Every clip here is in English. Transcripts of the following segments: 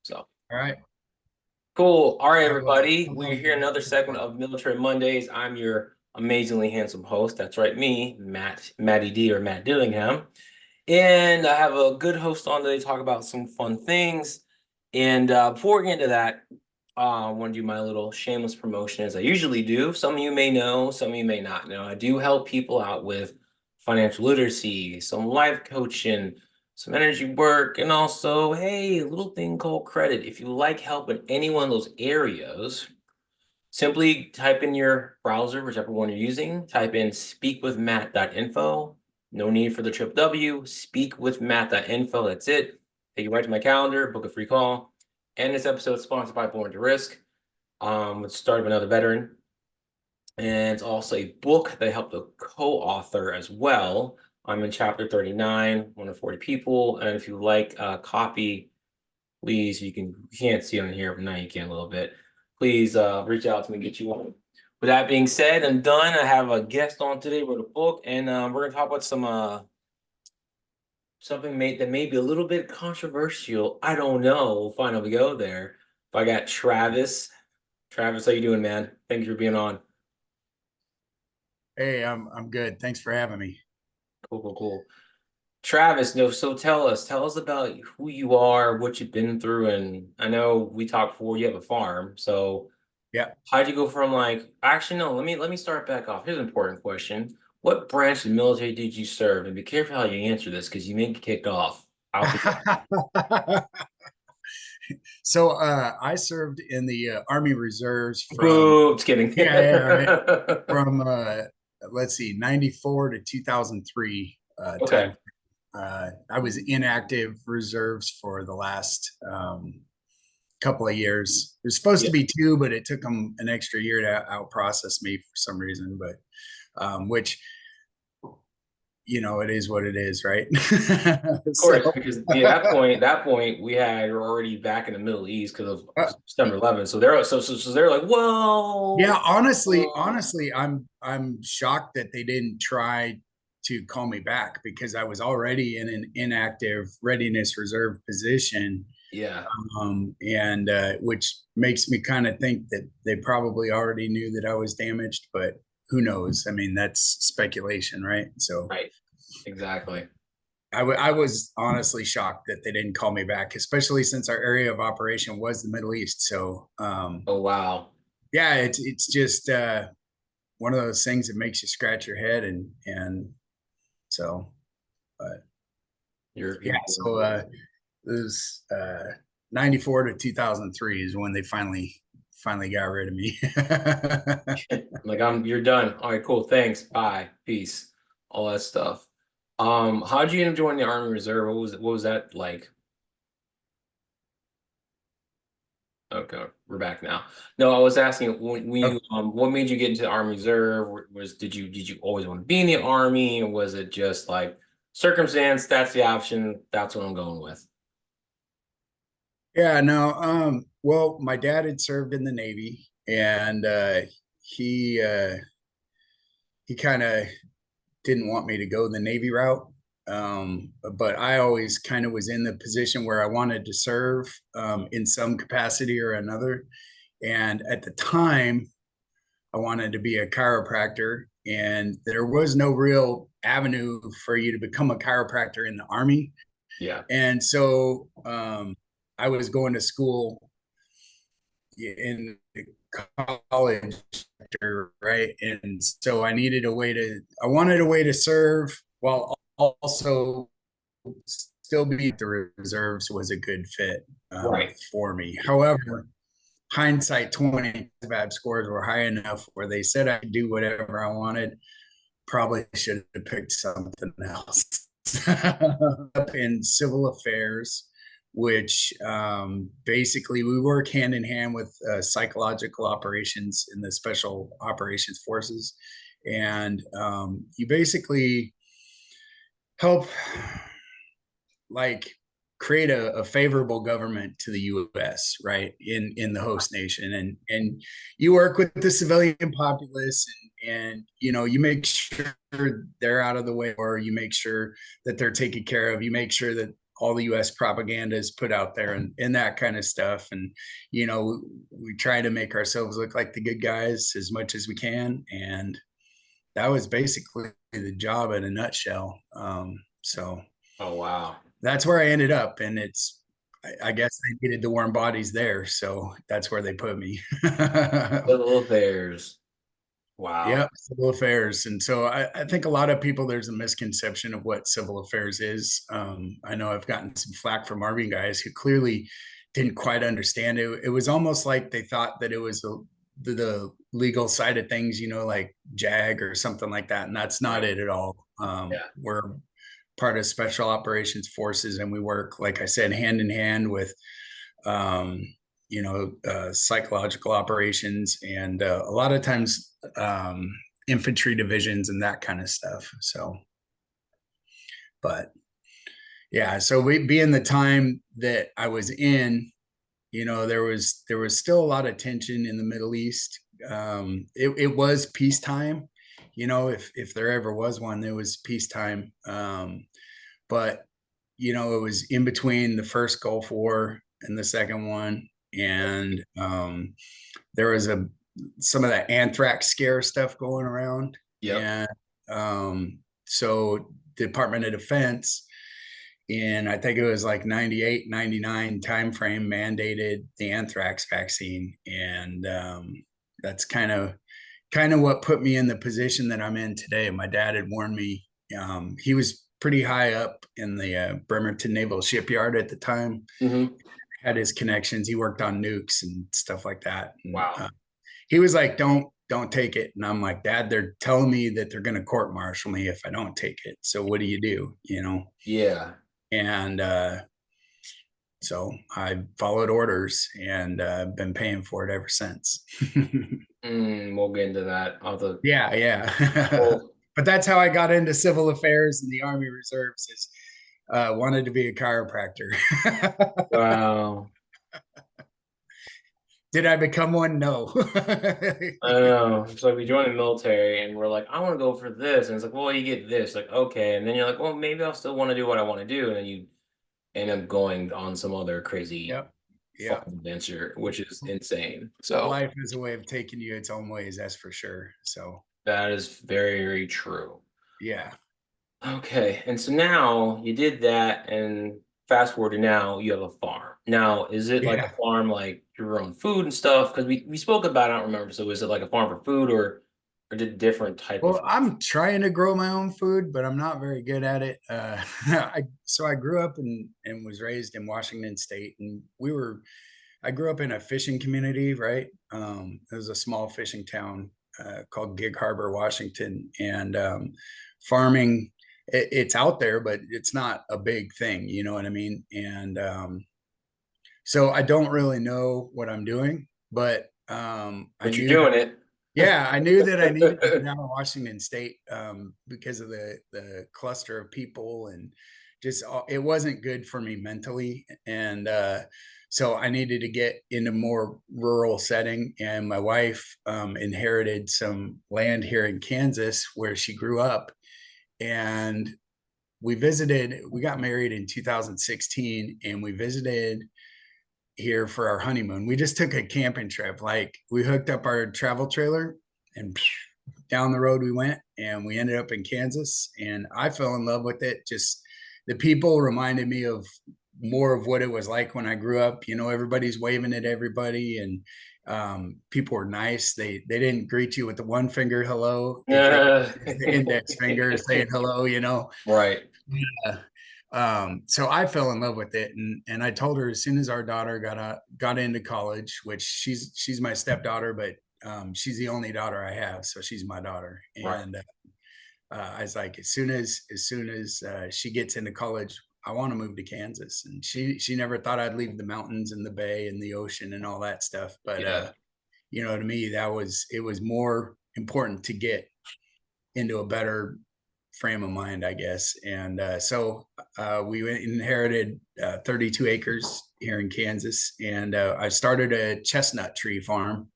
So All right. cool. All right, Well, everybody. We're here another segment of Military Mondays. I'm your amazingly handsome host. That's right, me, Matty D or Matt Dillingham. And I have a good host on today to talk about some fun things. And before we get into that, I want to do my little shameless promotion as I usually do. Some of you may know, some of you may not know. I do help people out with financial literacy, some life coaching, some energy work, and also, hey, a little thing called credit. If you like help in any one of those areas, simply type in your browser, whichever one you're using, type in speakwithmatt.info. No need for the triple W, speakwithmatt.info. That's it. Take you right to my calendar, book a free call. And this episode is sponsored by Born to Risk. It's started with another veteran. And it's also a book that I helped to co-author as well. I'm in chapter 39, 140 people. And if you like a copy, please, you can't see it on here, but now you can a little bit. Please reach out to me, get you one. With that being said, I'm done. I have a guest on today with a book, and we're gonna talk about something that may be a little bit controversial. I don't know. We'll find out we go there. But I got Travis. Travis, how you doing, man? Thank you for being on. hey, I'm good. Thanks for having me. Cool, cool, cool. Travis, no, so tell us about who you are, what you've been through, and I know we talked before you have a farm, so Yeah. how'd you go from actually no, let me start back off. Here's an important question. What branch of the military did you serve? And be careful how you answer this because you may get kicked off out the gate. So I served in the Army Reserves from Boo, just kidding. right, from let's see, 94 to 2003 Okay. time. I was inactive reserves for the last couple of years. It was supposed Yeah. to be two, but it took them an extra year to out process me for some reason. But which it is what it is, right? Of course, So, because that point we had were already back in the Middle East because of uh, September 11th. So they're like, yeah, whoa. honestly, I'm shocked that they didn't try to call me back because I was already in an inactive readiness reserve position, Yeah. and which makes me kind of think that they probably already knew that I was damaged, but who knows? I mean, that's speculation, right? So Right. Exactly. I was honestly shocked that they didn't call me back, especially since our area of operation was the Middle East. So Oh wow. yeah, it's just one of those things that makes you scratch your head, and so but yeah, You're so it was 94 to 2003 is when they finally got rid of me. like you're done. All right, cool. Thanks. Bye. Peace. All that stuff. How'd you end up joining the Army Reserve? What was that like? Okay, we're back now. No, I was asking when Oh, you what made you get into the Army Reserve? Did you always want to be in the Army, or was it just like circumstance? That's the option. That's what I'm going with. yeah, no, well, my dad had served in the Navy, and he he kind of didn't want me to go the Navy route. But I always kind of was in the position where I wanted to serve in some capacity or another. And at the time, I wanted to be a chiropractor, and there was no real avenue for you to become a chiropractor in the Army. Yeah. And so I was going to school in college, right? And so I wanted a way to serve while also still be the reserves was a good fit Right. for me. However, hindsight 20 bad scores were high enough where they said I could do whatever I wanted. Probably should have picked something else. Up in civil affairs, which basically we work hand in hand with psychological operations in the special operations forces, and you basically help like create a favorable government to the U.S. right in the host nation, and you work with the civilian populace, and you make sure they're out of the way, or you make sure that they're taken care of. You make sure that all the US propaganda is put out there and that kind of stuff. And, we try to make ourselves look like the good guys as much as we can. And that was basically the job in a nutshell. So Oh, wow. that's where I ended up. And I guess they needed the warm bodies there. So that's where they put me. Civil affairs. Wow. Yep, civil affairs. And so I think a lot of people, there's a misconception of what civil affairs is. I know I've gotten some flack from Army guys who clearly didn't quite understand it. It was almost like they thought that it was the legal side of things, like JAG or something like that. And that's not Right. it at all. Yeah. We're part of Special Operations Forces, and we work, like I said, hand in hand with um, psychological operations, and a lot of times infantry divisions and that kind of stuff. So, but yeah, so we being the time that I was in, there was still a lot of tension in the Middle East. It was peacetime, if there ever was one, there was peacetime. But it was in between the first Gulf War and the second one, and there was some of that anthrax scare stuff going around, Yep. and so the Department of Defense, and I think it was like 98, 99 timeframe, mandated the anthrax vaccine, and that's kind of what put me in the position that I'm in today. My dad had warned me. He was pretty high up in the Bremerton Naval Shipyard at the time. Mm-hmm. Had his connections. He worked on nukes and stuff like that. And, Wow. he was like, "Don't take it." And I'm like, "Dad, they're telling me that they're going to court martial me if I don't take it. So what do you do?" Yeah. And so I followed orders, and been paying for it ever since. We'll get into that. Yeah, yeah. Well, But that's how I got into civil affairs in the Army Reserves. Is wanted to be a chiropractor. wow. Did I become one? No. I know. It's like we joined the military and we're like, I want to go for this. And it's like, well, you get this. Like, okay. And then you're like, well, maybe I'll still want to do what I want to do. And then you end up going on some other crazy Yep. fun Yeah. adventure, which is insane. So Life is a way of taking you its own ways, that's for sure. So that is very, very true. yeah. Okay. And so now you did that, and fast forward to now you have a farm. Now, is it like a Yeah. farm like your own food and stuff? Because we spoke about it, I don't remember. So is it like a farm for food, or did different type of Well, I'm trying to grow my own food, but I'm not very good at it. I grew up and was raised in Washington State, and I grew up in a fishing community, right? It was a small fishing town called Gig Harbor, Washington, and farming. It's out there, but it's not a big thing. You know what I mean? And so I don't really know what I'm doing, but I but you're knew that. doing it? Yeah, I knew that I needed to get out of Washington State because of the cluster of people, and just it wasn't good for me mentally, and so I needed to get in a more rural setting. And my wife inherited some land here in Kansas where she grew up, and we got married in 2016, and we visited here for our honeymoon. We just took a camping trip. Like, we hooked up our travel trailer and down the road we went, and we ended up in Kansas, and I fell in love with it. Just the people reminded me of more of what it was like when I grew up. Everybody's waving at everybody, and people were nice. They didn't greet you with the one finger hello. They treat Yeah. you with the index finger saying hello. Right. Yeah. So I fell in love with it, and I told her as soon as our daughter got into college, which she's my stepdaughter, but she's the only daughter I have, so she's my daughter. Right. And I was like, as soon as she gets into college, I want to move to Kansas. And she never thought I'd leave the mountains and the bay and the ocean and all that stuff, but Yeah. to me, it was more important to get into a better frame of mind, I guess. And so we inherited 32 acres here in Kansas, and I started a chestnut tree farm.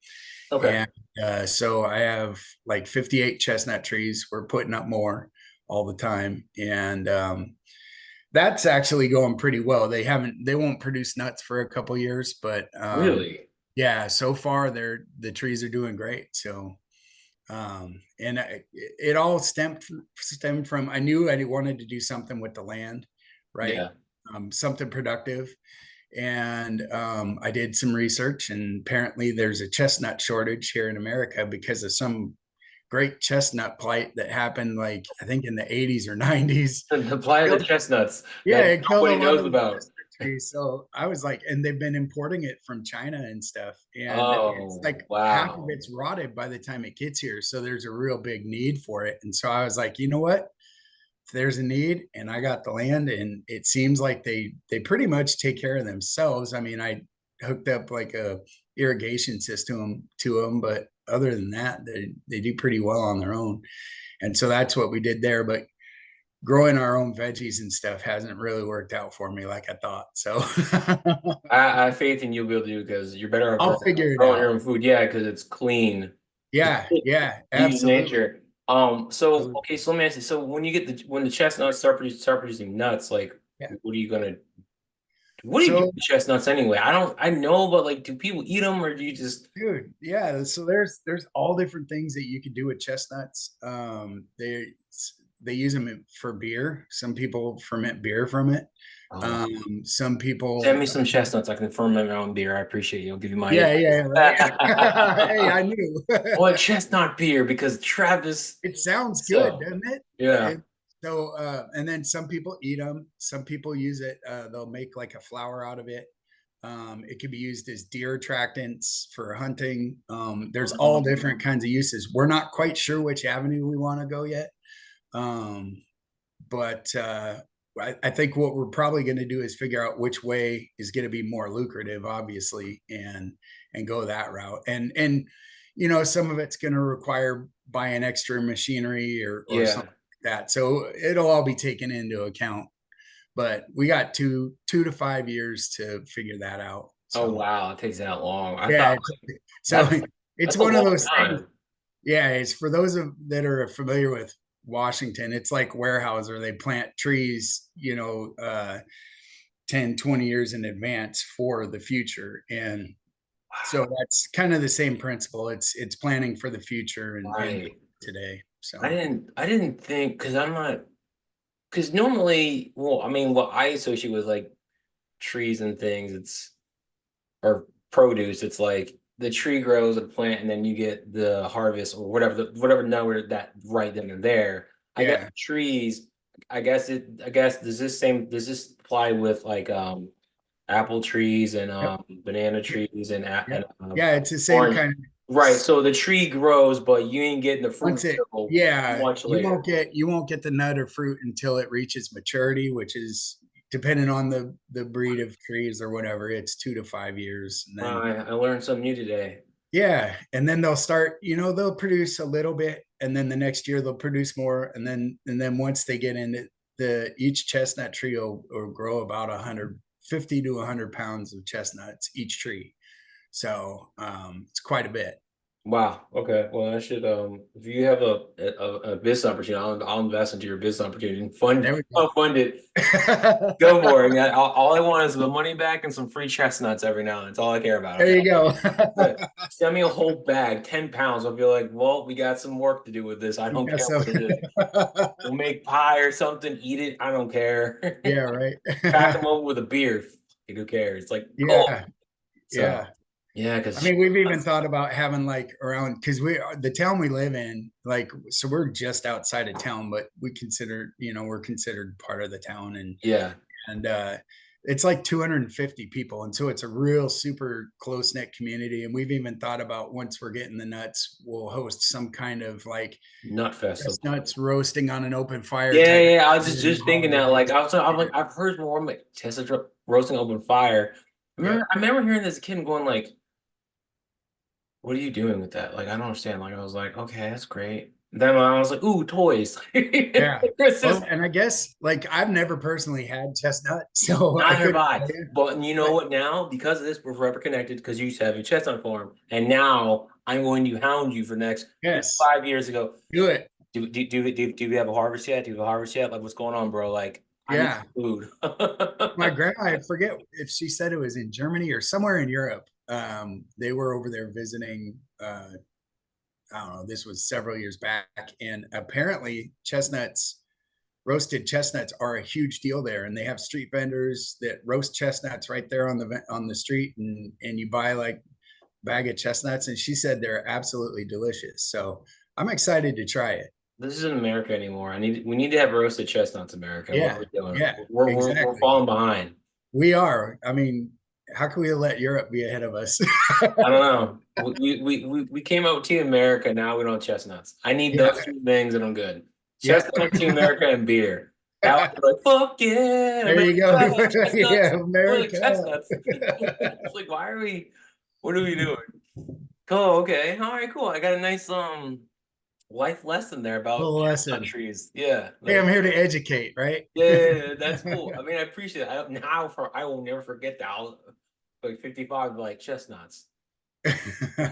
Okay. And so I have like 58 chestnut trees. We're putting up more all the time. And That's actually going pretty well. They won't produce nuts for a couple years, but Really? yeah, so far the trees are doing great. So and it all stemmed from I knew I wanted to do something with the land, right? Yeah. Something productive. And I did some research, and apparently there's a chestnut shortage here in America because of some great chestnut blight that happened, like I think in the 80s or 90s. The Playa of the Chestnuts Yeah, that it killed a nobody lot knows of the about. chestnut trees. So I was like, and they've been importing it from China and stuff. And it's Oh, like half of wow. it's rotted by the time it gets here. So there's a real big need for it. And so I was like, you know what? If there's a need and I got the land, and it seems like they pretty much take care of themselves. I mean, I hooked up like a irrigation system to them, but other than that, they do pretty well on their own. And so that's what we did there. But growing our own veggies and stuff hasn't really worked out for me like I thought. So I have faith in you'll be able to do because you're better at I'll figure it growing your out. own food. Yeah, because it's clean. Yeah, yeah, Use absolutely. nature. So okay, so let me ask you. So when you get when the chestnuts start producing nuts, like Yeah. what are you gonna what do you do So, with chestnuts anyway? I know, but like, do people eat them or do you just? dude, yeah. So there's all different things that you can do with chestnuts. They use them for beer. Some people ferment beer from it. Oh, Some send me people, some chestnuts. I can ferment my own beer. I appreciate you. I'll give you my yeah, yeah, right. Hey, I I knew. want chestnut beer because Travis. It sounds good, So doesn't it? yeah. So, and then some people eat them. Some people use it. They'll make like a flour out of it. It can be used as deer attractants for hunting. There's all different kinds of uses. We're not quite sure which avenue we want to go yet. Um, but I think what we're probably going to do is figure out which way is going to be more lucrative, obviously, and go that route. And you know, some of it's going to require buying extra machinery or Yeah. something like that. So it'll all be taken into account. But we got two to 5 years to figure that out. Oh So wow, it takes that long. I thought yeah, so that's it's that's a one of long those things. time. Yeah, it's for those that are familiar with Washington, it's like Weyerhaeuser. They plant trees, 10, 20 years in advance for the future. And so that's kind of the same principle. It's planning for the future and Right. today. So I didn't think because I'm not because normally, well, I mean, what I associate with like trees and things, it's or produce, it's like the tree grows a plant and then you get the harvest or whatever whatever number that right then and there. I guess yeah. trees, I guess does this apply with like apple trees and Yep. banana trees and Yep. Yeah, it's the same orange. kind of Right. So the tree grows, but you ain't getting the fruit once it until yeah, much later. you won't get the nut or fruit until it reaches maturity, which is depending on the breed of trees or whatever, it's 2 to 5 years. And then I learned something new today. yeah, and then they'll start, they'll produce a little bit, and then the next year they'll produce more, and then once they get into each chestnut tree will grow about 150 to 100 pounds of chestnuts each tree. So it's quite a bit. Wow. Okay. Well, I should if you have a business opportunity, I'll invest into your business opportunity and There we I'll fund it. go. Go for it. All I want is the money back and some free chestnuts every now and then. That's all I care about. There Okay. you go. Good. Send me a whole bag, 10 pounds. I'll be like, well, we got some work to do with this. I don't Yeah, care so what it is. We'll make pie or something, eat it. I don't care. yeah, right. Crack them over with a beer. Who cares? It's like, cool. Yeah, So, yeah. yeah, I because mean, we've even thought about having like around because the town we live in, like, so we're just outside of town, but we're considered part of the town, and yeah, and it's like 250 people, and so it's a real super close knit community. And we've even thought about once we're getting the nuts, we'll host some kind of like nut festival. chestnuts roasting on an open fire Yeah, type yeah, yeah. I was of during the just thinking that. Like, holidays. I'm like, I've heard more. I'm like, Tesla roasting open fire. Yep. I remember hearing this kid going like, "What are you doing with that?" Like, I don't understand. Like, I was like, "Okay, that's great." Then I was like, "Ooh, toys." Yeah. It's Well, just and I guess like I've never personally had chestnut, so I neither have couldn't I. tell you. But you know But what? Now because of this, we're forever connected. Because you used to have a chestnut farm, and now I'm going to hound you for the next yes, 5 years ago. do it. Do we have a harvest yet? Do we have a harvest yet? Like, what's going on, bro? Like, I need Yeah. food. My grandma, I forget if she said it was in Germany or somewhere in Europe. They were over there visiting. I don't know. This was several years back, and apparently, roasted chestnuts, are a huge deal there. And they have street vendors that roast chestnuts right there on the street, and you buy like bag of chestnuts. And she said they're absolutely delicious. So I'm excited to try it. This isn't America anymore. We need to have roasted chestnuts, America. What are Yeah, we doing? yeah, We're exactly. falling behind. We are. I mean, how can we let Europe be ahead of us? I don't know. We came out with Team America. Now we don't have chestnuts. I need Yeah, those two things and I'm good. yeah. Chestnut, Team America, and beer. That was like, fuck yeah, There you go. America, Yeah, chestnuts. We're like America. chestnuts. It's like, why are we? What are we doing? Cool. Okay. All right. Cool. I got a nice life lesson there about Little chestnut lesson. trees. Yeah. Hey, I'm here to educate, right? Yeah, that's cool. I mean, I appreciate it. I will never forget that. Like 55, like chestnuts.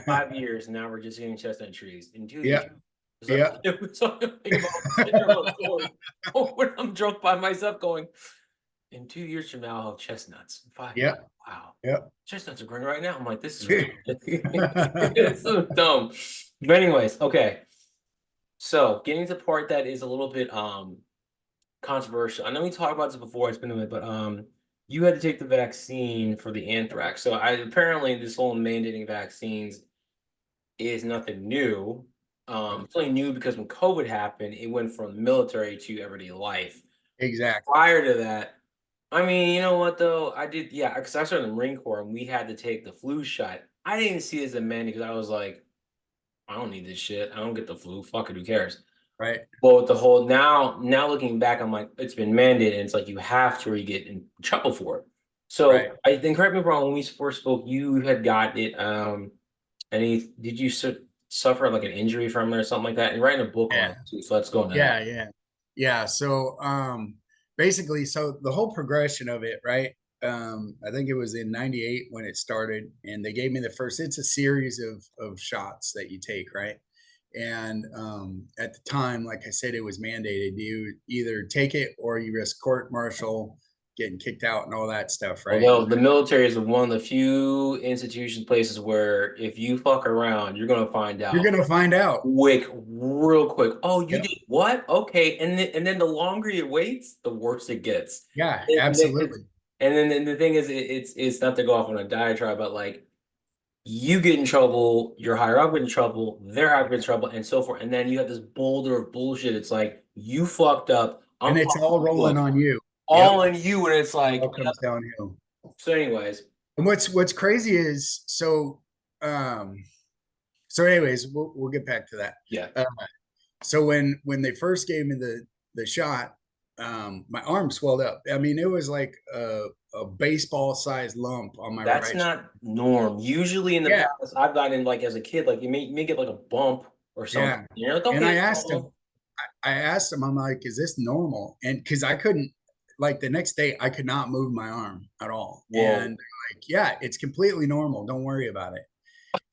5 years now, we're just getting chestnut trees. In 2 years, Yep, it's like, yep, it's something about story. When I'm drunk by myself, going, in 2 years from now, I'll have chestnuts. 5 years, yep, wow, yep. chestnuts are growing right now. I'm like, this is ridiculous. It's so dumb. But anyways, okay. So getting to the part that is a little bit controversial. I know we talked about this before. It's been a minute, but you had to take the vaccine for the anthrax. So apparently this whole mandating vaccines is nothing new. It's only new because when COVID happened, it went from military to everyday life. Exactly. Prior to that, I mean, you know what though? I did, yeah, because I started in the Marine Corps and we had to take the flu shot. I didn't see it as a mandate because I was like, I don't need this shit. I don't get the flu. Fuck it, who cares? Right, Well, with the whole now looking back, I'm like, it's been mandated, and it's like you have to, or you get in trouble for it. right. So I think, correct me if I'm wrong, when we first spoke, you had got it. Did you suffer like an injury from it or something like that? And you're writing a book on Yeah, it too, so let's go into that. yeah, yeah, yeah. So, basically, so the whole progression of it, right? I think it was in '98 when it started, and they gave me the first. It's a series of shots that you take, right? And at the time, like I said, it was mandated. You either take it or you risk court martial, getting kicked out, and all that stuff, right? Although the military is one of the few institutions, places where if you fuck around, you're gonna find You're out gonna find out. quick, real quick. Oh, you Yep. did what? Okay, and then the longer you wait, the worse it gets. Yeah, And then, absolutely. and then the thing is, it's not to go off on a diatribe, but like you get in trouble, your higher up get in trouble, they're higher up in trouble, and so forth. And then you have this boulder of bullshit. It's like you fucked up. And I'm it's all fucking you rolling up. on you. Yep. All on you, and it's like, All comes downhill. so. Anyways, And what's crazy is um so anyways, we'll get back to that. yeah, Uh, so when they first gave me the shot, my arm swelled up. I mean, it was like a baseball sized lump on my that's right shoulder. not norm. Usually in the Yeah, past, I've gotten like as a kid, like you may get like a bump or something. yeah. You're like, And okay, I it's asked him, normal. I asked him, I'm like, is this normal? And because I couldn't, like the next day, I could not move my arm at all. And Whoa. they're like, yeah, it's completely normal. Don't worry about it.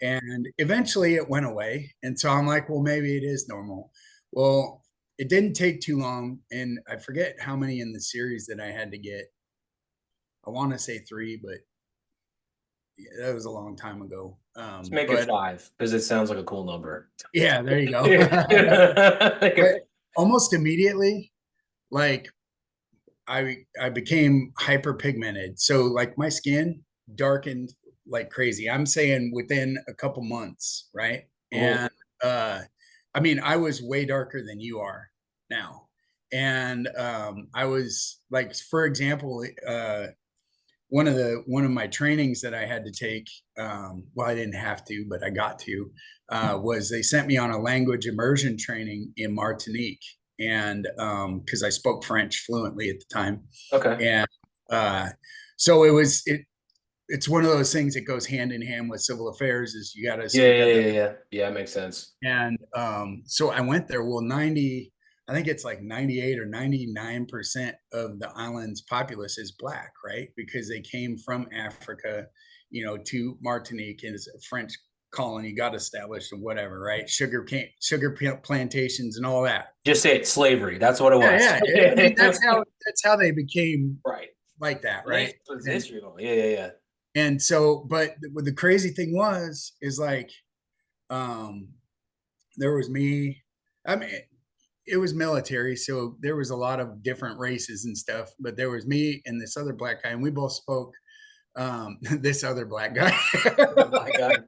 And eventually it went away. And so I'm like, well, maybe it is normal. Well, it didn't take too long. And I forget how many in the series that I had to get. I want to say three, but yeah, that was a long time ago. Let's make it But 5 because it sounds like a cool number. yeah, there you go. Make But it almost immediately, like I became hyperpigmented. So like my skin darkened like crazy. I'm saying within a couple months, right? cool. And I mean, I was way darker than you are now. And I was like, for example, one of my trainings that I had to take, well, I didn't have to, but I got to, was they sent me on a language immersion training in Martinique, and because I spoke French fluently at the time, Okay. and uh, so it's one of those things that goes hand in hand with civil affairs. Is you got to Yeah, speak yeah, other, yeah, yeah. Yeah, it makes sense. and so I went there. Well, 90. I think it's like 98 or 99% of the island's populace is black, right? Because they came from Africa, to Martinique, and it's a French colony got established and whatever, right? Sugar plantations and all that. Just say it's slavery. That's what it was. Yeah. I mean, that's how they became Right. like that, And they right? was history long. Yeah. And so, but what the crazy thing is like, um, there was me. I mean, it was military, so there was a lot of different races and stuff. But there was me and this other black guy, and we both spoke. This other black guy. Oh my God.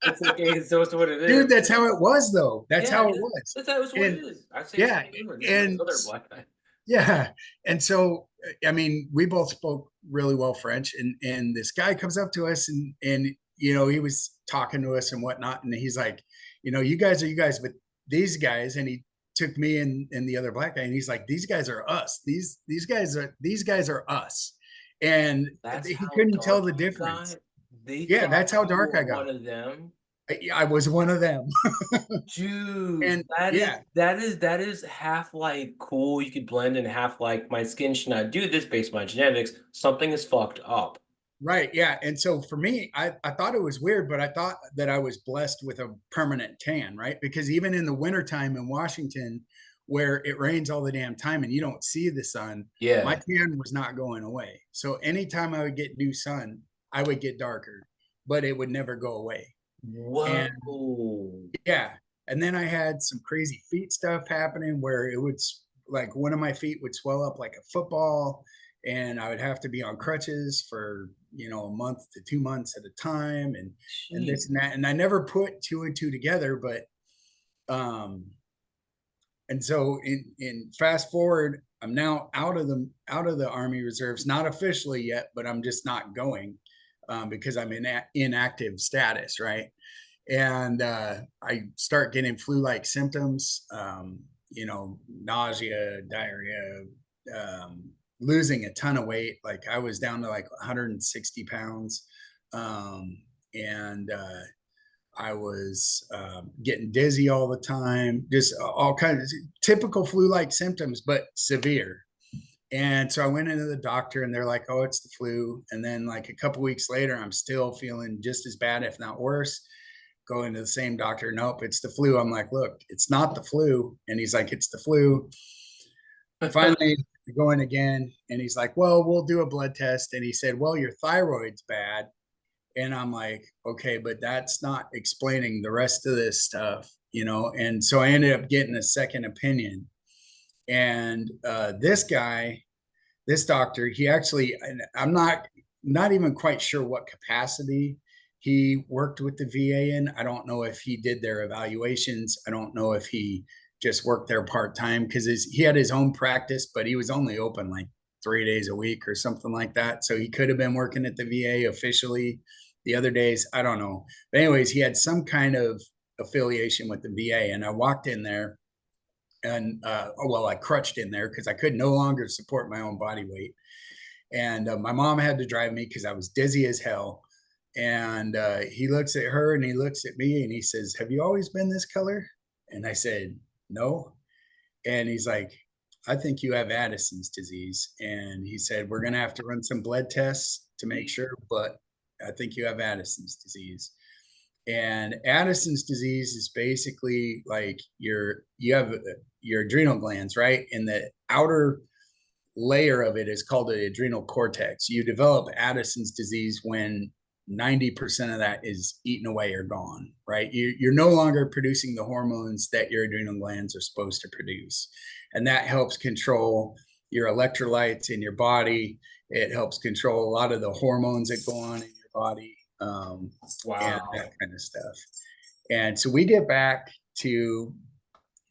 It's okay. It's just what it is. Dude, that's how it was, though. That's Yeah, how it was. that's what it And is. I say the yeah, same thing with this and other black guy. yeah, and so I mean, we both spoke really well French, and this guy comes up to us, and you know, he was talking to us and whatnot, and he's like, you know, you guys are you guys, but these guys, and he took me and the other black guy, and he's like, these guys are us. These guys are us, and That's he how couldn't tell dark the you difference. got. They Yeah, thought that's how you dark were I got. one of them. I was one of them. Dude, And yeah, that is half like cool, you could blend, and half like my skin should not do this based on my genetics. Something is fucked up. right. Yeah. And so for me, I thought it was weird, but I thought that I was blessed with a permanent tan, right? Because even in the wintertime in Washington, where it rains all the damn time and you don't see the sun, my Yeah. tan was not going away. So anytime I would get new sun, I would get darker, but it would never go away. And Whoa. yeah. And then I had some crazy feet stuff happening where it would like one of my feet would swell up like a football, and I would have to be on crutches for, you know, a month to 2 months at a time, and Jeez. this and that. And I never put two and two together, but um and so in fast forward, I'm now out of the Army Reserves, not officially yet, but I'm just not going because I'm in inactive status, right? And I start getting flu-like symptoms, you know, nausea, diarrhea, losing a ton of weight. Like I was down to like 160 pounds, and I was getting dizzy all the time, just all kinds of typical flu-like symptoms, but severe. And so I went into the doctor, and they're like, "Oh, it's the flu." And then like a couple weeks later, I'm still feeling just as bad, if not worse. Going to the same doctor. Nope, it's the flu. I'm like, look, it's not the flu. And he's like, it's the flu. Finally, going again. And he's like, well, we'll do a blood test. And he said, well, your thyroid's bad. And I'm like, okay, but that's not explaining the rest of this stuff, you know? And so I ended up getting a second opinion. And this guy, this doctor, he actually, I'm not even quite sure what capacity he worked with the VA in. I don't know if he did their evaluations. I don't know if he just worked there part time because he had his own practice, but he was only open like 3 days a week or something like that. So he could have been working at the VA officially. The other days, I don't know. But anyways, he had some kind of affiliation with the VA, and I walked in there, and well, I crutched in there because I could no longer support my own body weight. And my mom had to drive me because I was dizzy as hell. And he looks at her and he looks at me and he says, have you always been this color? And I said, no. And he's like, I think you have Addison's disease. And he said, we're going to have to run some blood tests to make sure, but I think you have Addison's disease. And Addison's disease is basically like you have your adrenal glands, right? And the outer layer of it is called the adrenal cortex. You develop Addison's disease when 90% of that is eaten away or gone, right? You're no longer producing the hormones that your adrenal glands are supposed to produce. And that helps control your electrolytes in your body. It helps control a lot of the hormones that go on in your body, and Wow. that kind of stuff. And so we get back to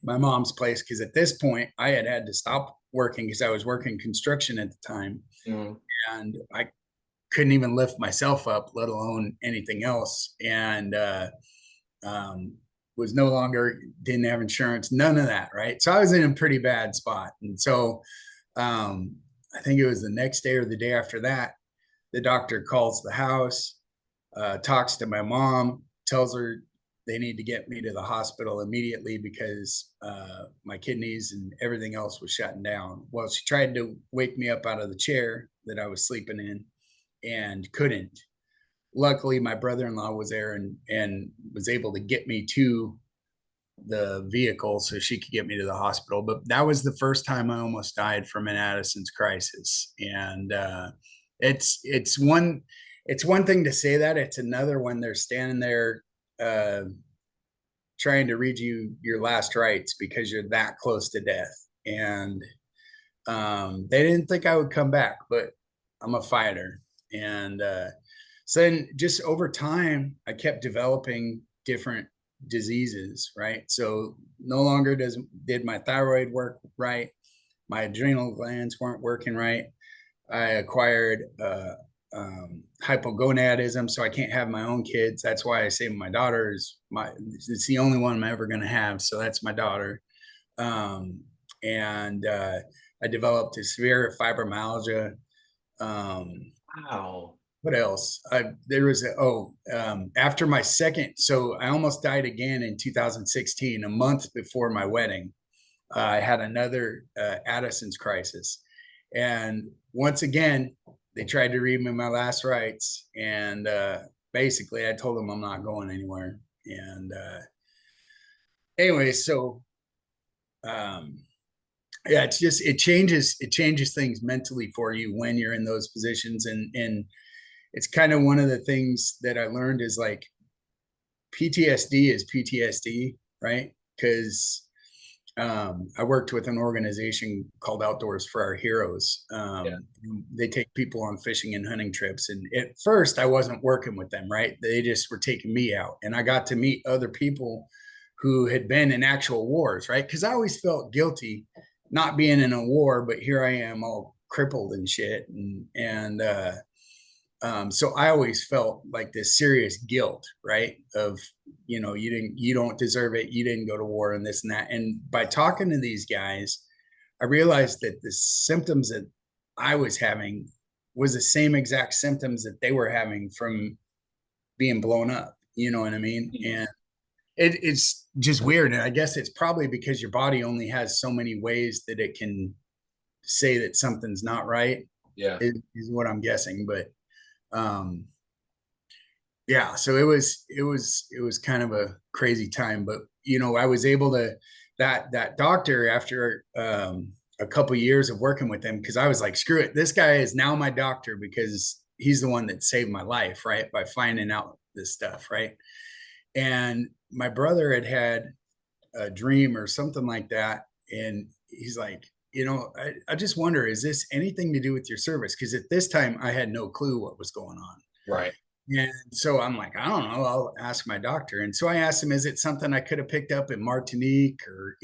my mom's place because at this point I had to stop working because I was working construction at the time. Mm. And I couldn't even lift myself up, let alone anything else. And was no longer, didn't have insurance, none of that. Right. So I was in a pretty bad spot. And so I think it was the next day or the day after that, the doctor calls the house, talks to my mom, tells her they need to get me to the hospital immediately because my kidneys and everything else was shutting down. Well, she tried to wake me up out of the chair that I was sleeping in and couldn't. luckily my brother-in-law was there and was able to get me to the vehicle so she could get me to the hospital. But that was the first time I almost died from an Addison's crisis. And it's one thing to say that. It's another when they're standing there uh, trying to read you your last rites because you're that close to death. And they didn't think I would come back, but I'm a fighter. And so then just over time, I kept developing different diseases, right? So no longer did my thyroid work right. My adrenal glands weren't working right. I acquired hypogonadism, so I can't have my own kids. That's why I say my daughter is it's the only one I'm ever going to have. So that's my daughter. Um, and I developed a severe fibromyalgia. Wow. What else? There was after my second, so I almost died again in 2016, a month before my wedding. I had another Addison's crisis, and once again, they tried to read me my last rites, and basically, I told them I'm not going anywhere. And anyway, so um, yeah, it changes things mentally for you when you're in those positions, and it's kind of one of the things that I learned is like PTSD is PTSD, right? Because I worked with an organization called Outdoors for Our Heroes. Yeah. They take people on fishing and hunting trips. And at first, I wasn't working with them, right? They just were taking me out. And I got to meet other people who had been in actual wars, right? Because I always felt guilty not being in a war, but here I am all crippled and shit. So I always felt like this serious guilt, right? Of, you don't deserve it. You didn't go to war and this and that. And by talking to these guys, I realized that the symptoms that I was having was the same exact symptoms that they were having from being blown up. You know what I mean? And it's just weird. And I guess it's probably because your body only has so many ways that it can say that something's not right. Yeah. Is what I'm guessing. But um yeah, so it was kind of a crazy time. But I was able to, that doctor, after a couple of years of working with him, because I was like, screw it, this guy is now my doctor because he's the one that saved my life, right, by finding out this stuff, right? And my brother had a dream or something like that, and he's like, I just wonder, is this anything to do with your service? Because at this time I had no clue what was going on. Right. And so I'm like, I don't know, I'll ask my doctor. And so I asked him, is it something I could have picked up in Martinique or,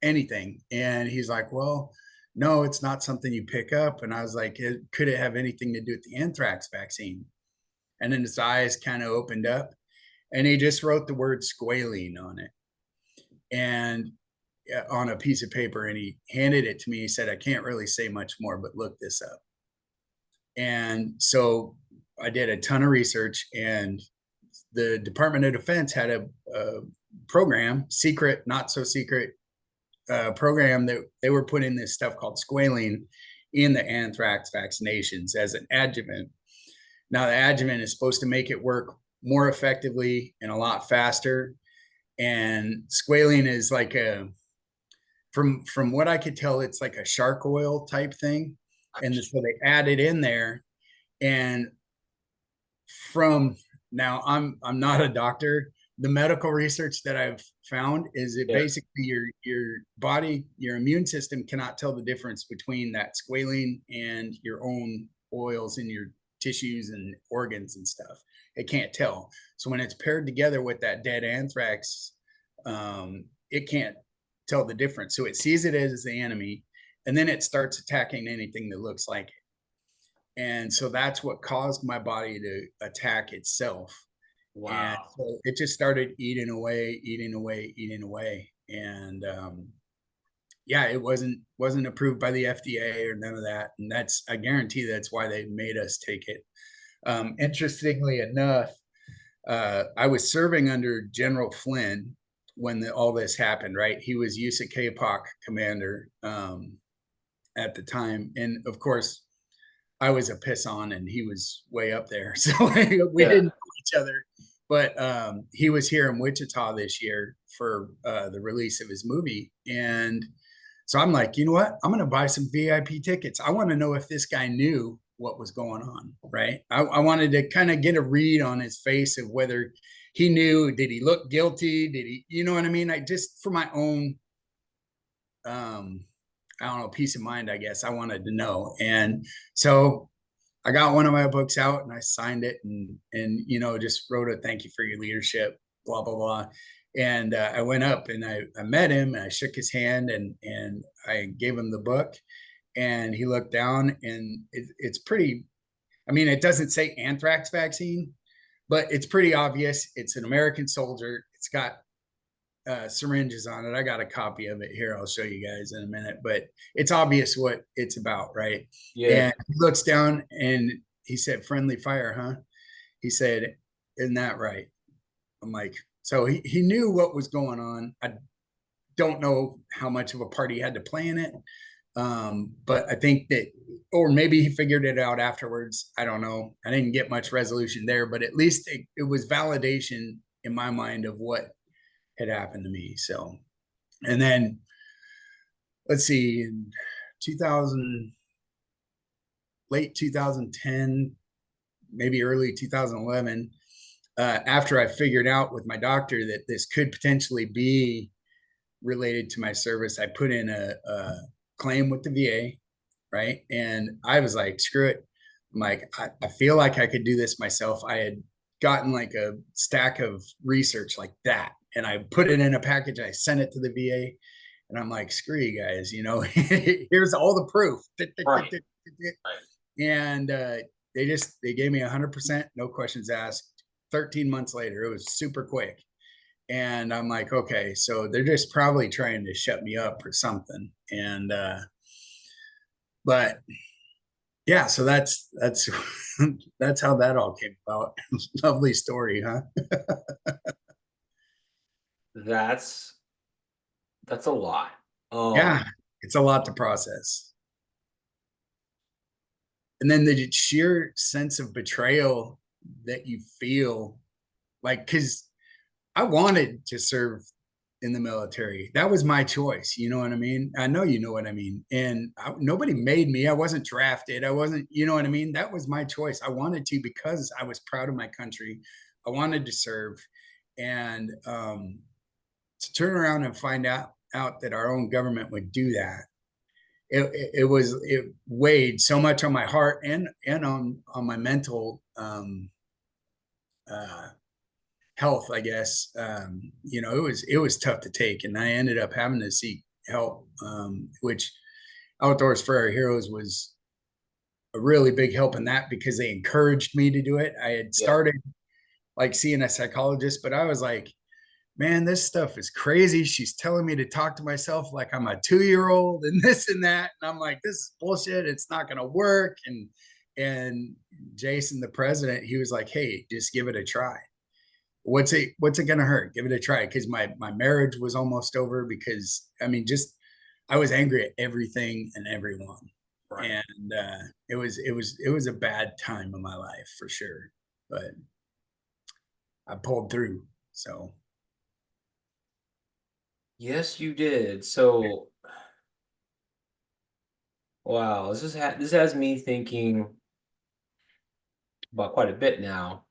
anything? And he's like, well, no, it's not something you pick up. And I was like, could it have anything to do with the anthrax vaccine? And then his eyes kind of opened up, and he just wrote the word squalene on it, and on a piece of paper, and he handed it to me. He said, I can't really say much more, but look this up. And so I did a ton of research, and the Department of Defense had a program, secret, not so secret program, that they were putting this stuff called squalene in the anthrax vaccinations as an adjuvant. Now, the adjuvant is supposed to make it work more effectively and a lot faster. And squalene is like from what I could tell, it's like a shark oil type thing. And so they add it in there. And from now, I'm not a doctor. The medical research that I've found is that basically your body, your immune system cannot tell the difference between that squalene and your own oils in your tissues and organs and stuff. It can't tell. So when it's paired together with that dead anthrax, it can't tell the difference. So it sees it as the enemy, and then it starts attacking anything that looks like it. And so that's what caused my body to attack itself. Wow. And so it just started eating away, eating away, eating away. And yeah, it wasn't approved by the FDA or none of that. And I guarantee that's why they made us take it. Interestingly enough, I was serving under General Flynn when all this happened, right? He was USAC commander at the time. And of course, I was a piss on and he was way up there. So we Yeah. didn't know each other. But he was here in Wichita this year for the release of his movie. And so I'm like, you know what? I'm going to buy some VIP tickets. I want to know if this guy knew what was going on, right? I wanted to kind of get a read on his face of whether he knew. Did he look guilty? Did he, you know what I mean? I just, for my own, um, I don't know, peace of mind, I guess I wanted to know. And so I got one of my books out and I signed it and you know, just wrote a thank you for your leadership, blah, blah, blah. And I went up and I met him and I shook his hand and I gave him the book and he looked down and it's pretty, I mean, it doesn't say anthrax vaccine, but it's pretty obvious. It's an American soldier. It's got syringes on it. I got a copy of it here. I'll show you guys in a minute, but it's obvious what it's about, right? Yeah. And he looks down and he said, "Friendly fire, huh?" He said, "Isn't that right?" I'm like, so he knew what was going on. I don't know how much of a part he had to play in it. But I think that, or maybe he figured it out afterwards. I don't know. I didn't get much resolution there, but at least it was validation in my mind of what had happened to me. So, and then let's see, in 2000, late 2010, maybe early 2011, after I figured out with my doctor that this could potentially be related to my service, I put in a claim with the VA, right? And I was like, screw it. I'm like, I feel like I could do this myself. I had gotten like a stack of research like that, and I put it in a package. I sent it to the VA, and I'm like, screw you guys, you know, here's all the proof. Right. And they gave me 100%, no questions asked. 13 months later, it was super quick. And I'm like, okay, so they're just probably trying to shut me up or something. And but yeah, so that's that's how that all came about. Lovely story, huh? That's a lot. Yeah, it's a lot to process. And then the sheer sense of betrayal that you feel, like, because I wanted to serve in the military. That was my choice. You know what I mean? I know you know what I mean. And nobody made me. I wasn't drafted. I wasn't, you know what I mean? That was my choice. I wanted to because I was proud of my country. I wanted to serve. And to turn around and find out that our own government would do that, it weighed so much on my heart and on my mental uh, health, I guess. You know, it was tough to take, and I ended up having to seek help, which Outdoors for Our Heroes was a really big help in that because they encouraged me to do it. I had Yeah. started like seeing a psychologist, but I was like, man, this stuff is crazy. She's telling me to talk to myself like I'm a 2-year-old and this and that. And I'm like, this is bullshit. It's not going to work. And Jason, the president, he was like, hey, just give it a try. What's it going to hurt? Give it a try. Cause my marriage was almost over because I mean, just, I was angry at everything and everyone. Right. And it was a bad time in my life for sure, but I pulled through. So Yes, you did. So, wow, this has me thinking about quite a bit now.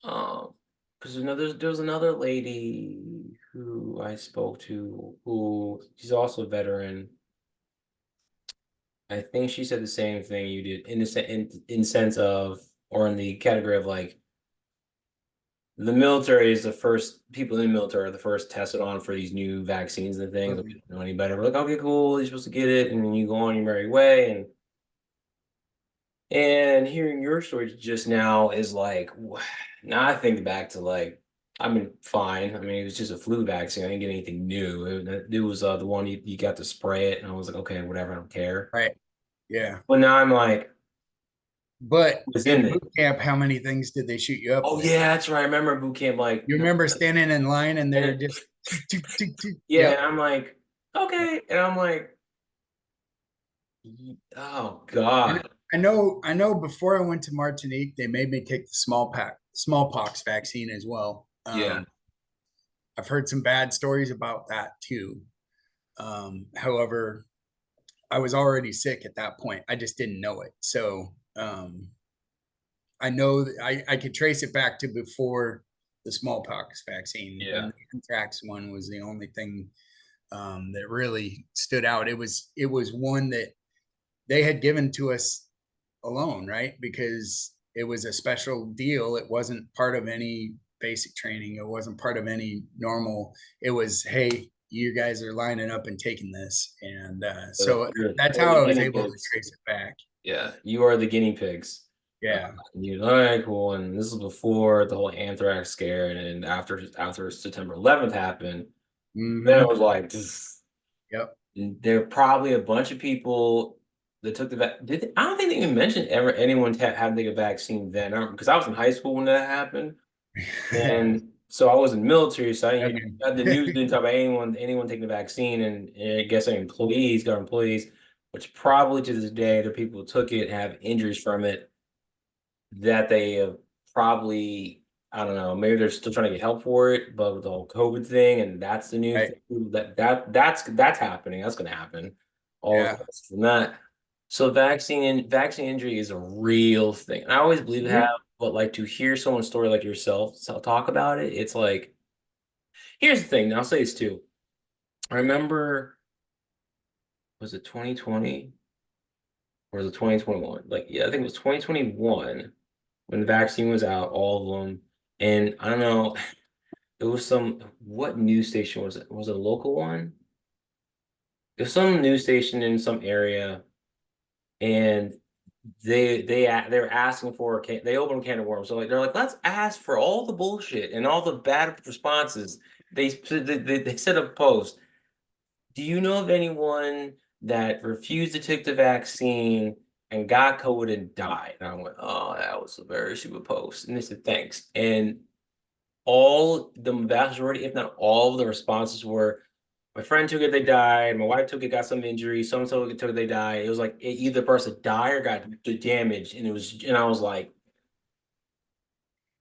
Because there was another lady who I spoke to who she's also a veteran. I think she said the same thing you did in in sense of, or in the category of like, the military is the first, people in the military are the first tested on for these new vaccines and things. We don't know any better. We're like, okay, cool, you're supposed to get it, and then you go on your merry way. And hearing your story just now is like, now I think back to like, I've been fine. I mean, it was just a flu vaccine. I didn't get anything new. It was the one you got to spray it, and I was like, okay, whatever, I don't care. right. Yeah. But now I'm like, But what's in in it? boot camp, how many things did they shoot you up Oh with? yeah, that's right. I remember boot camp, like, You remember standing in line and and they're it, just, yeah, and yep. I'm like, okay, and I'm like, oh God. I know before I went to Martinique, they made me take the smallpox vaccine as well. Yeah. I've heard some bad stories about that too. However, I was already sick at that point. I just didn't know it. So I know that I could trace it back to before the smallpox vaccine, and Yeah. the anthrax one was the only thing that really stood out. It was one that they had given to us alone, right? Because it was a special deal. It wasn't part of any basic training. It wasn't part of any normal. It was, hey, you guys are lining up and taking this, and so that's You're how the I was guinea able to pigs. trace it back. Yeah, you are the guinea pigs. Yeah. And you're like, cool. And this is before the whole anthrax scare, and after September 11th happened, then it Mm-hmm. was like, Yep. there are probably a bunch of people that took the I don't think they even mentioned ever anyone having to take a vaccine then, because I was in high school when that happened, and so I was in the military, so the news didn't talk about anyone taking the vaccine, and I guess government employees, which probably to this day the people who took it have injuries from it that they have probably, I don't know, maybe they're still trying to get help for it, but with the whole COVID thing, and that's the new Right. thing that's happening. That's going to happen. All of Yeah. this from that. So vaccine injury is a real thing. And I always believe it have, Mhm. but like to hear someone's story like yourself talk about it, it's like, here's the thing. And I'll say this too. I remember, was it 2020 or was it 2021? Like, yeah, I think it was 2021 when the vaccine was out, all of them. And I don't know, it was what news station was it? Was it a local one? It was some news station in some area, and they were asking for they opened a can of worms. So like they're like, let's ask for all the bullshit and all the bad responses. They set up a post. Do you know of anyone that refused to take the vaccine and got COVID and died? And I went, oh, that was a very stupid post. And they said, thanks. And the vast majority, if not all of the responses were, my friend took it, they died. My wife took it, got some injury. So and so took it, they died. It was like either the person died or got damaged. And I was like,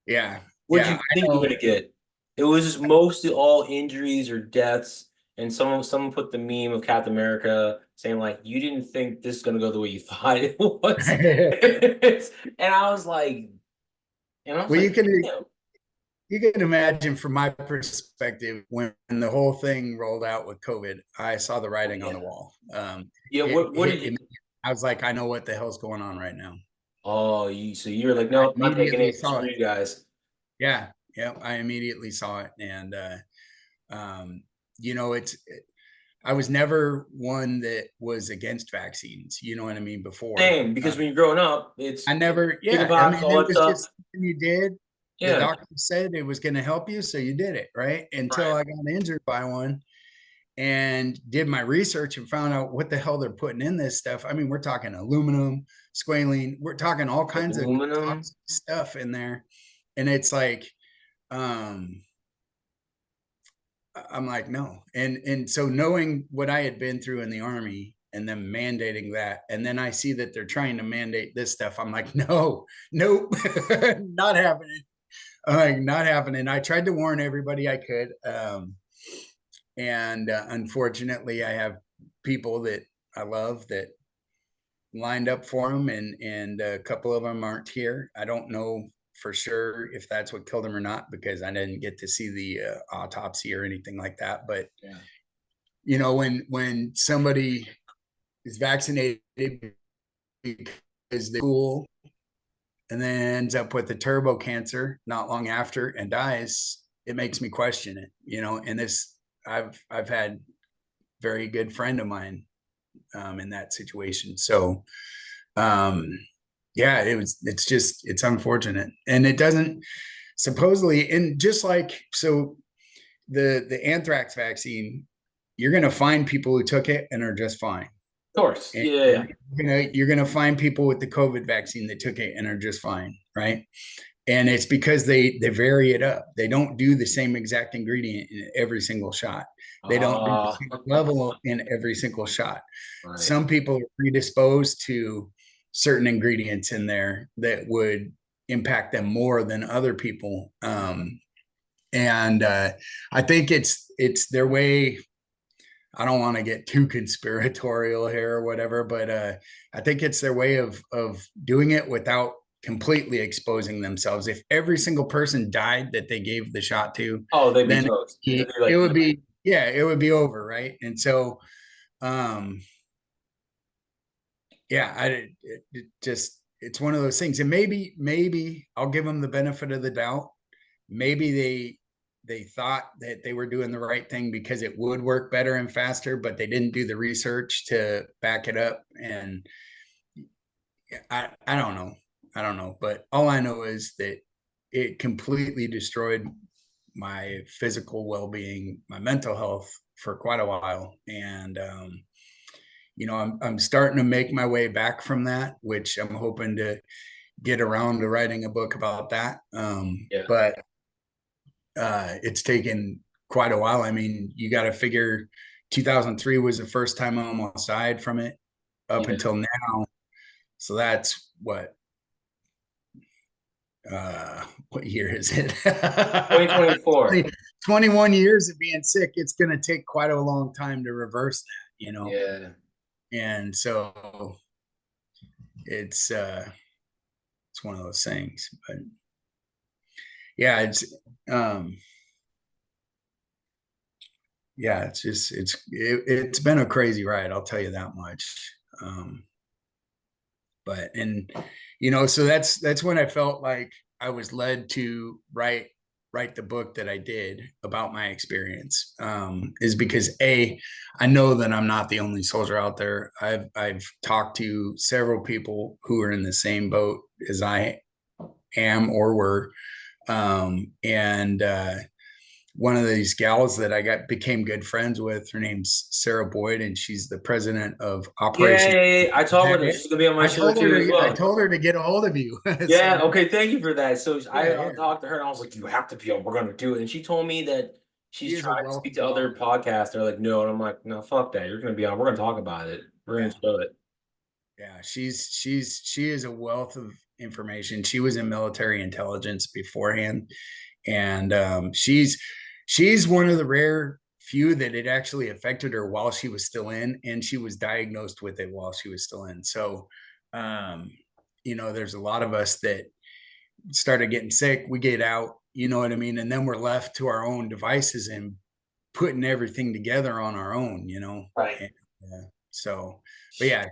Yeah. what do Yeah. you I think you're know. gonna get? It was just mostly all injuries or deaths. And someone put the meme of Captain America saying like, "You didn't think this is gonna go the way you thought it was," and I was like, Well, damn, you can imagine from my perspective when the whole thing rolled out with COVID, I saw the oh writing on yeah, the wall. yeah. It What hit did you? me. I was like, I know what the hell's going on right now. Oh, so you're like, I no, I'm not taking immediately it. saw Screw it. you guys. Yeah, yeah. I immediately saw it, and um, you know, I was never one that was against vaccines. You know what I mean? Before, Same, because when you're growing up, I it's never. Yeah, I chickenpox, mean, all it that was stuff. just something you did. The Yeah, doctor said it was going to help you, so you did it, right? Until right. I got injured by one and did my research and found out what the hell they're putting in this stuff. I mean, we're talking aluminum, squalene, we're talking all kinds of Aluminum. toxic stuff in there. And it's like, um, I'm like, no. And so knowing what I had been through in the army and then mandating that, and then I see that they're trying to mandate this stuff. I'm like, no, nope, not happening. I'm like, not happening. I tried to warn everybody I could. And unfortunately, I have people that I love that lined up for them, and a couple of them aren't here. I don't know for sure if that's what killed them or not because I didn't get to see the autopsy or anything like that. But Yeah. you know, when somebody is vaccinated because they're cool and then ends up with a turbo cancer not long after and dies, it makes me question it. You know, and this I've had very good friend of mine in that situation. So um, yeah, it's unfortunate, and it doesn't supposedly, and just like so the anthrax vaccine, you're going to find people who took it and are just fine. Of course. And Yeah. Yeah. you're gonna find people with the COVID vaccine that took it and are just fine, right? And it's because they vary it up. They don't do the same exact ingredient in every single shot. They don't do the same level in every single shot. Right. Some people are predisposed to certain ingredients in there that would impact them more than other people. And I think it's their way. I don't want to get too conspiratorial here or whatever, but I think it's their way of doing it without completely exposing themselves. If every single person died that they gave the shot to, Oh, they'd be then toast. They'd be it like, would be, yeah, it would be over, right? And so, um, yeah, it just it's one of those things, and maybe I'll give them the benefit of the doubt. Maybe they thought that they were doing the right thing because it would work better and faster, but they didn't do the research to back it up. And I don't know. I don't know. But all I know is that it completely destroyed my physical well-being, my mental health for quite a while. And I'm starting to make my way back from that, which I'm hoping to get around to writing a book about that. yeah, But it's taken quite a while. I mean, you got to figure 2003 was the first time I almost died from it up yeah. until now. So that's what year is it? 2024. 21 years of being sick. It's going to take quite a long time to reverse that. Yeah. And so it's one of those things. But yeah, um it's been a crazy ride, I'll tell you that much. But so that's when I felt like I was led to write the book that I did about my experience, is because I know that I'm not the only soldier out there. I've talked to several people who are in the same boat as I am or were. And one of these gals that I became good friends with, her name's Sarah Boyd, and she's the president of operations. Yay. I talked with her. She's gonna be on my show too as I well. told her to get a hold of you. Yeah, So okay, thank you for that. So yeah, I yeah, talked to her and I was like, you have to be on, we're gonna do it. And she told me that she she's is a trying to wealth speak of to other knowledge. podcasts. They're like, no, and I'm like, no, fuck that. You're gonna be on, we're gonna talk about it. We're gonna Yeah, show it. yeah. She is a wealth of information. She was in military intelligence beforehand, and she's one of the rare few that it actually affected her while she was still in, and she was diagnosed with it while she was still in. So, um, there's a lot of us that started getting sick. We get out, you know what I mean, and then we're left to our own devices and putting everything together on our own. Right. And, so, but yeah,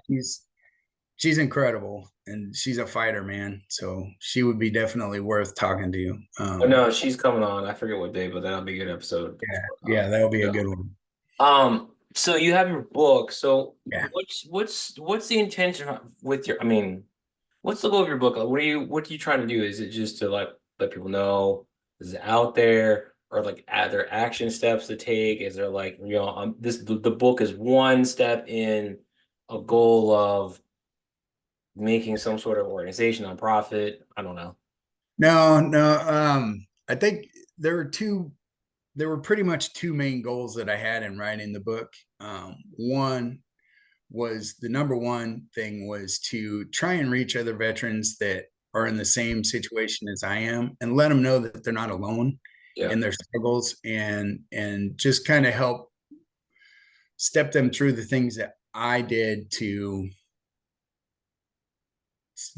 she's incredible, and she's a fighter, man. So she would be definitely worth talking to you. But no, she's coming on. I forget what day, but that'll be a good episode. Yeah, that'll be a Yeah. good one. So you have your book. So Yeah. what's the intention with your, I mean, what's the goal of your book? Like, what are you trying to do? Is it just to like let people know this is out there, or like are there action steps to take? Is there like, the book is one step in a goal of making some sort of organization, nonprofit? I don't know. No, no. I think there were pretty much two main goals that I had in writing the book. One was the number one thing was to try and reach other veterans that are in the same situation as I am and let them know that they're not alone Yeah. in their struggles, and just kind of help step them through the things that I did to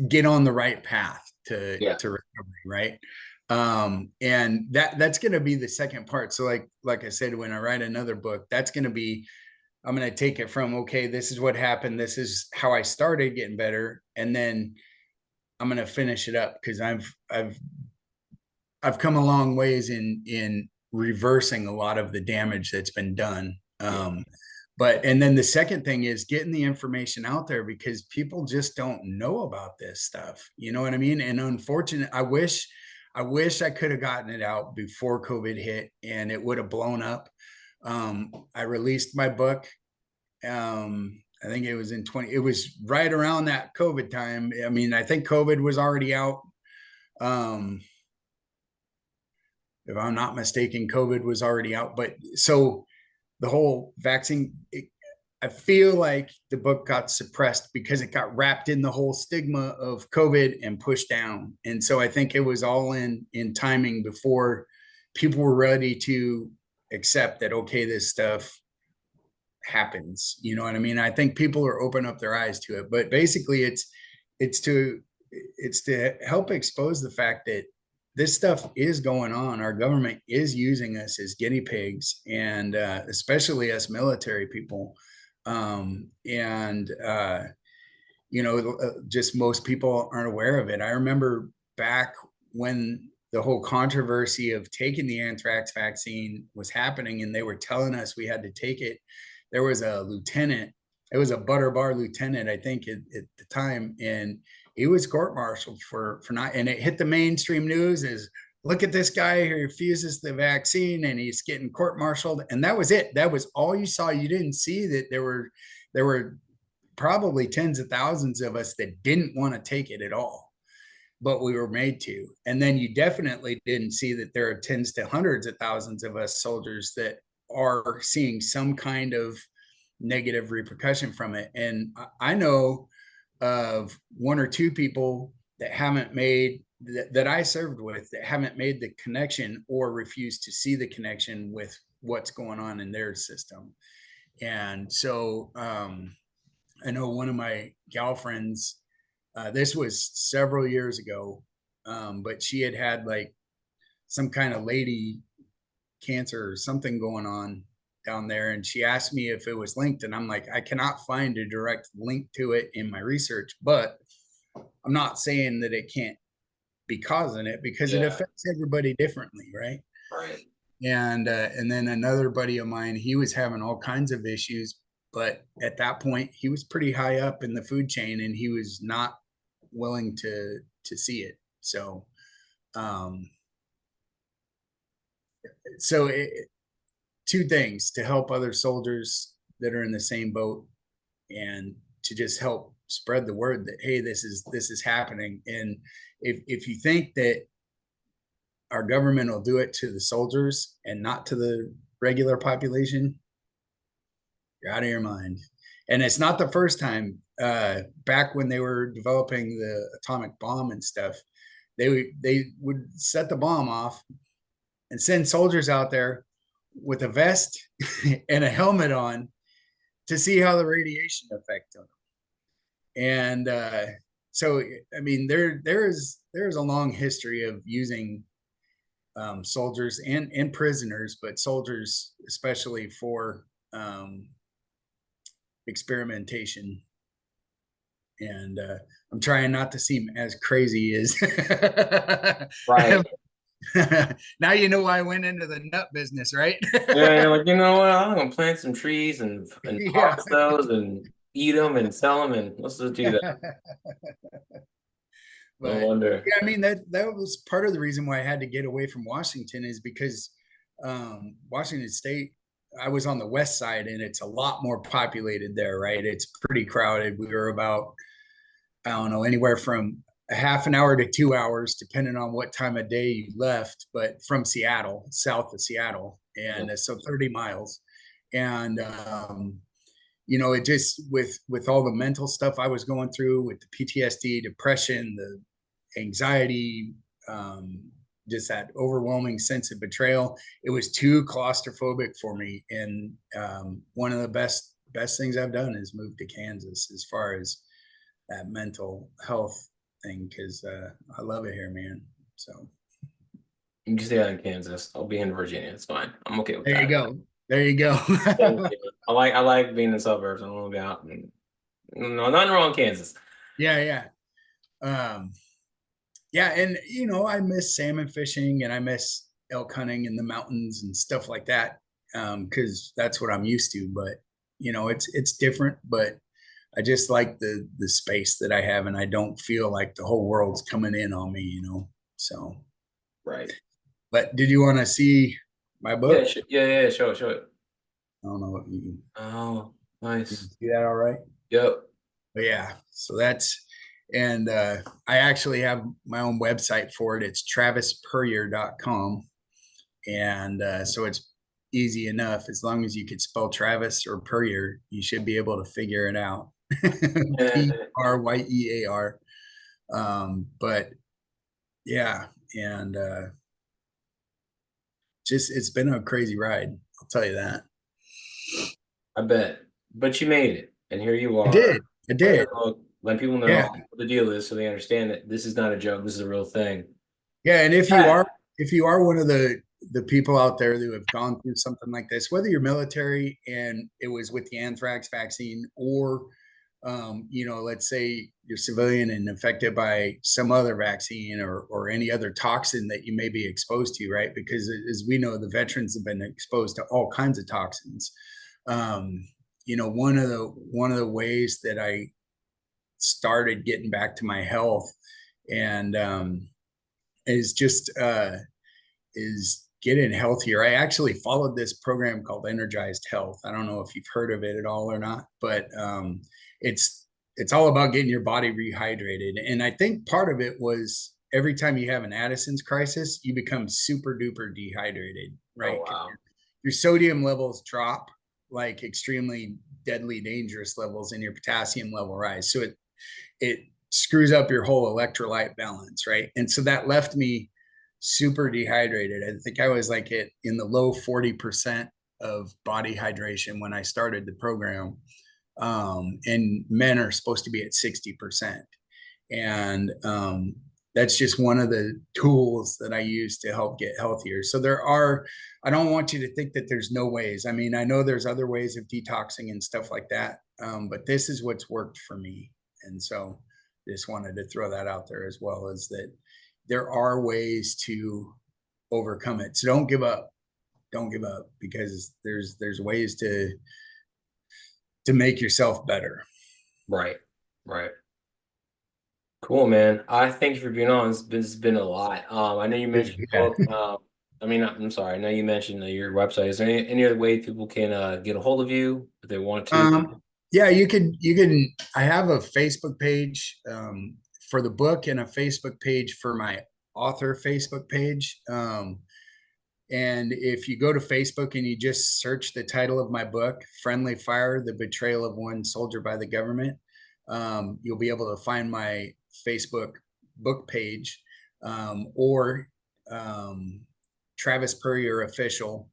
get on the right path to Yeah. recovery, right? And that's going to be the second part. So like I said, when I write another book, that's going to be, I'm going to take it from, okay, this is what happened, this is how I started getting better, and then I'm going to finish it up, because I've come a long ways in reversing a lot of the damage that's been done. Yeah. But and then the second thing is getting the information out there, because people just don't know about this stuff. You know what I mean? And unfortunately, I wish I could have gotten it out before COVID hit, and it would have blown up. I released my book. I think it was it was right around that COVID time. I mean, I think COVID was already out. Um, if I'm not mistaken, COVID was already out. But so the whole vaccine I feel like the book got suppressed because it got wrapped in the whole stigma of COVID and pushed down. And so I think it was all in timing before people were ready to accept that, okay, this stuff happens. You know what I mean? I think people are open up their eyes to it, but basically it's to it's to help expose the fact that this stuff is going on. Our government is using us as guinea pigs, and especially us military people. And just most people aren't aware of it. I remember back when the whole controversy of taking the anthrax vaccine was happening and they were telling us we had to take it. There was a lieutenant, it was a butter bar lieutenant, I think at the time, and he was court-martialed for not, and it hit the mainstream news as, look at this guy who refuses the vaccine and he's getting court-martialed. And that was it. That was all you saw. You didn't see that there were probably tens of thousands of us that didn't want to take it at all, but we were made to. And then you definitely didn't see that there are tens to hundreds of thousands of us soldiers that are seeing some kind of negative repercussion from it. And I know of one or two people that haven't made that I served with that haven't made the connection or refused to see the connection with what's going on in their system. And so I know one of my gal friends, this was several years ago, but she had like some kind of lady cancer or something going on down there. And she asked me if it was linked. And I'm like, I cannot find a direct link to it in my research, but I'm not saying that it can't be causing it, because it affects everybody differently. Right. Right. And then another buddy of mine, he was having all kinds of issues, but at that point he was pretty high up in the food chain and he was not willing to see it. So two things: to help other soldiers that are in the same boat, and to just help spread the word that, hey, this is happening. And if you think that our government will do it to the soldiers and not to the regular population, you're out of your mind. And it's not the first time. Back when they were developing the atomic bomb and stuff, they would set the bomb off and send soldiers out there with a vest and a helmet on to see how the radiation affects them. And so, I mean, there's a long history of using soldiers and prisoners, but soldiers especially, for experimentation. And I'm trying not to seem as crazy as Right. Now you know why I went into the nut business, right? Yeah, like, you know what? I'm gonna plant some trees and Yeah. harvest those and eat them and sell them, and let's just do that. No But wonder. yeah, I mean, that was part of the reason why I had to get away from Washington, is because Washington State, I was on the west side and it's a lot more populated there, right? It's pretty crowded. We were about, I don't know, anywhere from a half an hour to 2 hours, depending on what time of day you left, but from Seattle, south of Seattle. And so 30 miles. And, it just, with all the mental stuff I was going through with the PTSD, depression, the anxiety, just that overwhelming sense of betrayal, it was too claustrophobic for me. And one of the best things I've done is move to Kansas as far as that mental health thing, because I love it here, man. So You can stay out in Kansas. I'll be in Virginia. It's fine. I'm okay with there that. you go. There you go. I like being in the suburbs. I don't want to be out. No, nothing wrong with Kansas. Yeah. Yeah, and I miss salmon fishing and I miss elk hunting in the mountains and stuff like that, because that's what I'm used to. But it's different. But I just like the space that I have, and I don't feel like the whole world's coming in on me. So Right. But did you want to see my book? Yeah. Show it. I don't know what you can. Oh, nice. See that all right? Yep. But yeah, so that's, and I actually have my own website for it. It's travispurrier.com. And so it's easy enough. As long as you could spell Travis or Puryear, you should be able to figure it out. Puryear. But yeah, and just it's been a crazy ride. I'll tell you that. I bet. But you made it, and here you I are. did. I did. Let people know Yeah. what the deal is so they understand that this is not a joke. This is a real thing. Yeah. And Yeah. if you are one of the people out there who have gone through something like this, whether you're military and it was with the anthrax vaccine, or let's say you're civilian and affected by some other vaccine or any other toxin that you may be exposed to, right? Because as we know, the veterans have been exposed to all kinds of toxins. One of the ways that I started getting back to my health and is just is getting healthier. I actually followed this program called Energized Health. I don't know if you've heard of it at all or not, but it's it's all about getting your body rehydrated. And I think part of it was every time you have an Addison's crisis, you become super duper dehydrated, Oh right? wow. Your sodium levels drop like extremely deadly dangerous levels, and your potassium level rise. So it screws up your whole electrolyte balance, right? And so that left me super dehydrated. I think I was like in the low 40% of body hydration when I started the program. And men are supposed to be at 60%. And that's just one of the tools that I use to help get healthier. So I don't want you to think that there's no ways. I mean, I know there's other ways of detoxing and stuff like that. But this is what's worked for me. And so just wanted to throw that out there as well, is that there are ways to overcome it. So don't give up. Don't give up, because there's ways to make yourself better. Right. Right. Cool, man. I thank you for being on. It's been a lot. I know you mentioned Yeah. book. I mean, I'm sorry. I know you mentioned your website. Is there any other way people can get a hold of you if they want to? Yeah, you can I have a Facebook page for the book, and a Facebook page for my author Facebook page. And if you go to Facebook and you just search the title of my book, Friendly Fire: The Betrayal of One Soldier by the Government, you'll be able to find my Facebook book page, or Travis Puryear Official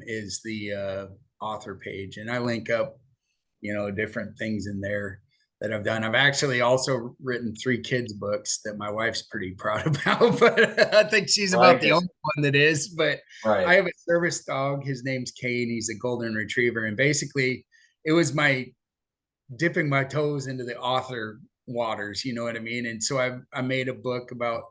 is the author page. And I link up, different things in there that I've done. I've actually also written 3 kids books that my wife's pretty proud about, but I think she's I about like the it. only one that is. But I Right. have a service dog. His name's Kane. He's a golden retriever. And basically it was my dipping my toes into the author waters, you know what I mean? And so I made a book about,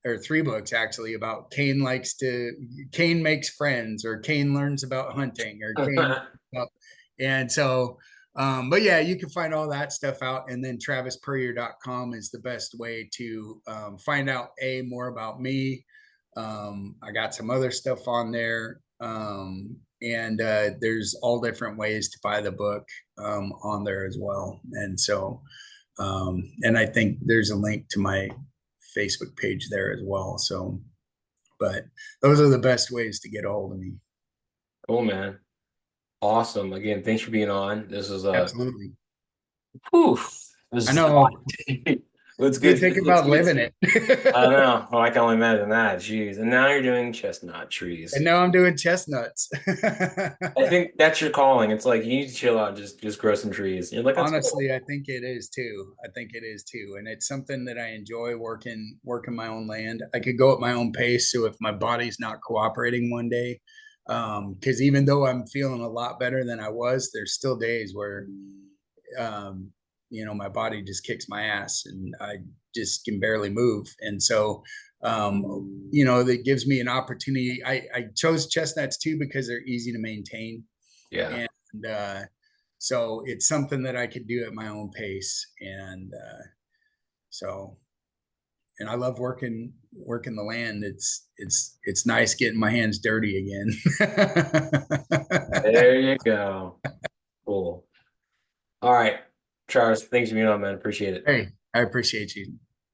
or 3 books actually, about Kane makes friends, or Kane learns about hunting, or Kane, and so but yeah, you can find all that stuff out. And then travispuryear.com is the best way to find out more about me. I got some other stuff on there. And there's all different ways to buy the book on there as well. And so and I think there's a link to my Facebook page there as well. So, but those are the best ways to get a hold of me. Cool, man. Awesome. Again, thanks for being on. This is Absolutely. whew, this I is a lot. know. Let's You get think let's about get living to it. I don't know. Oh, I can only imagine that. Jeez. And now you're doing chestnut And trees. now I'm doing chestnuts. I think that's your calling. It's like you need to chill out, just grow some trees. You're like, that's cool. Honestly, I think it is too. I think it is too. And it's something that I enjoy working my own land. I could go at my own pace. So if my body's not cooperating one day, because even though I'm feeling a lot better than I was, there's still days where um, my body just kicks my ass and I just can barely move. And so that gives me an opportunity. I chose chestnuts too because they're easy to maintain. Yeah. And so it's something that I could do at my own pace. And so, and I love working the land. It's nice getting my hands dirty again. There you go. Cool. All right. Charles, thanks for being on, man. Appreciate it. Hey, I appreciate you.